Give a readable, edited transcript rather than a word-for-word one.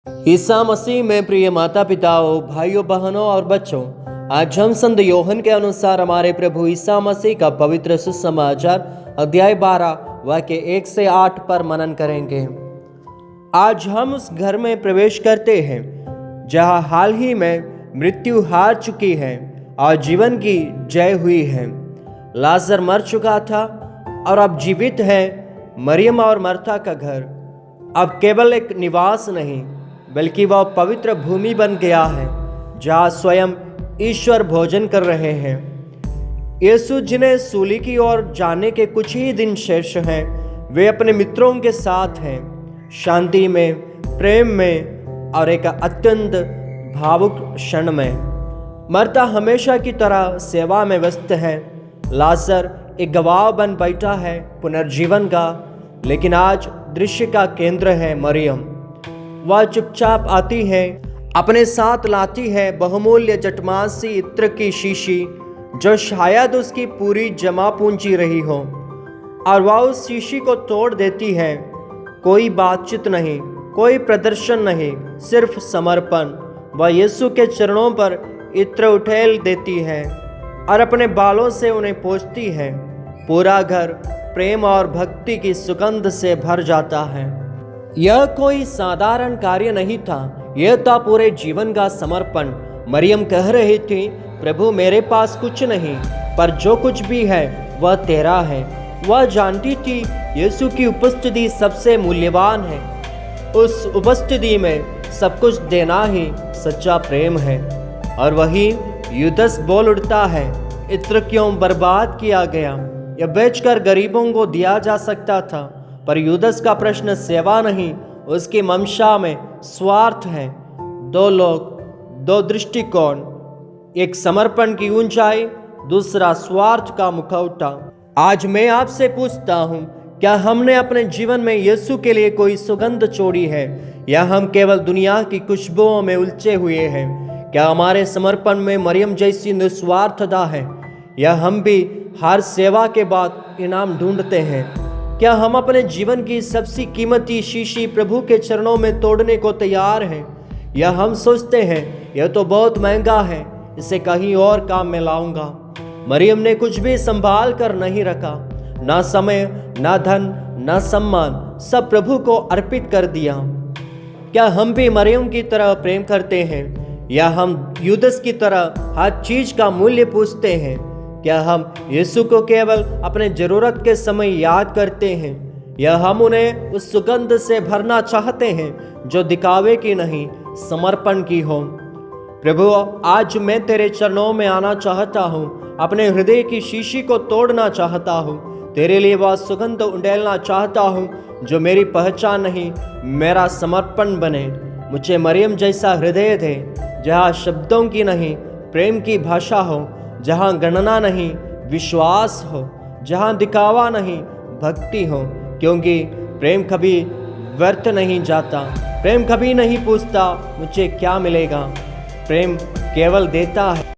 ईसा मसीह में प्रिय माता पिताओं, भाइयों बहनों और बच्चों, आज हम संत योहन के अनुसार हमारे प्रभु ईसा मसीह का पवित्र सुसमाचार अध्याय 12 वाक्य 1 से 8 पर मनन करेंगे। आज हम उस घर में प्रवेश करते हैं जहां हाल ही में मृत्यु हार चुकी है और जीवन की जय हुई है। लाजर मर चुका था और अब जीवित है। मरियम और मर्था का घर अब केवल एक निवास नहीं बल्कि वह पवित्र भूमि बन गया है जहाँ स्वयं ईश्वर भोजन कर रहे हैं। यीशु जिन्हें सूली की ओर जाने के कुछ ही दिन शेष हैं, वे अपने मित्रों के साथ हैं, शांति में, प्रेम में और एक अत्यंत भावुक क्षण में। मर्ता हमेशा की तरह सेवा में व्यस्त है। लाजर एक गवाह बन बैठा है पुनर्जीवन का, लेकिन आज दृश्य का केंद्र है मरियम। वह चुपचाप आती है, अपने साथ लाती है बहुमूल्य जटमासी इत्र की शीशी जो शायद उसकी पूरी जमा पूंजी रही हो, और वह उस शीशी को तोड़ देती है। कोई बातचीत नहीं, कोई प्रदर्शन नहीं, सिर्फ समर्पण। वह यीशु के चरणों पर इत्र उठेल देती है और अपने बालों से उन्हें पोंछती है। पूरा घर प्रेम और भक्ति की सुगंध से भर जाता है। यह कोई साधारण कार्य नहीं था, यह था पूरे जीवन का समर्पण। मरियम कह रही थी, प्रभु मेरे पास कुछ नहीं, पर जो कुछ भी है वह तेरा है। वह जानती थी यीशु की उपस्थिति सबसे मूल्यवान है। उस उपस्थिति में सब कुछ देना ही सच्चा प्रेम है। और वही यूदस बोल उठता है, इत्र क्यों बर्बाद किया गया? यह बेचकर गरीबों को दिया जा सकता था। पर यूदस का प्रश्न सेवा नहीं, उसकी मंशा में स्वार्थ है। दो लोग, दो दृष्टिकोण, एक समर्पण की ऊंचाई, दूसरा स्वार्थ का मुखौटा। आज मैं आपसे पूछता हूँ, क्या हमने अपने जीवन में यीशु के लिए कोई सुगंध छोड़ी है, या हम केवल दुनिया की खुशबुओं में उलझे हुए हैं? क्या हमारे समर्पण में मरियम जैसी निस्वार्थता है, या हम भी हर सेवा के बाद इनाम ढूंढते हैं? क्या हम अपने जीवन की सबसे कीमती शीशी प्रभु के चरणों में तोड़ने को तैयार हैं, या हम सोचते हैं यह तो बहुत महंगा है, इसे कहीं और काम में लाऊंगा? मरियम ने कुछ भी संभाल कर नहीं रखा, ना समय, ना धन, ना सम्मान, सब प्रभु को अर्पित कर दिया। क्या हम भी मरियम की तरह प्रेम करते हैं, या हम यूदस की तरह हर चीज का मूल्य पूछते हैं? क्या हम यीशु को केवल अपने जरूरत के समय याद करते हैं, या हम उन्हें उस सुगंध से भरना चाहते हैं जो दिखावे की नहीं, समर्पण की हो? प्रभु, आज मैं तेरे चरणों में आना चाहता हूँ, अपने हृदय की शीशी को तोड़ना चाहता हूँ, तेरे लिए वह सुगंध उंडेलना चाहता हूँ जो मेरी पहचान नहीं, मेरा समर्पण बने। मुझे मरियम जैसा हृदय दे, जहाँ शब्दों की नहीं प्रेम की भाषा हो, जहाँ गणना नहीं विश्वास हो, जहाँ दिखावा नहीं भक्ति हो। क्योंकि प्रेम कभी व्यर्थ नहीं जाता, प्रेम कभी नहीं पूछता मुझे क्या मिलेगा। प्रेम केवल देता है।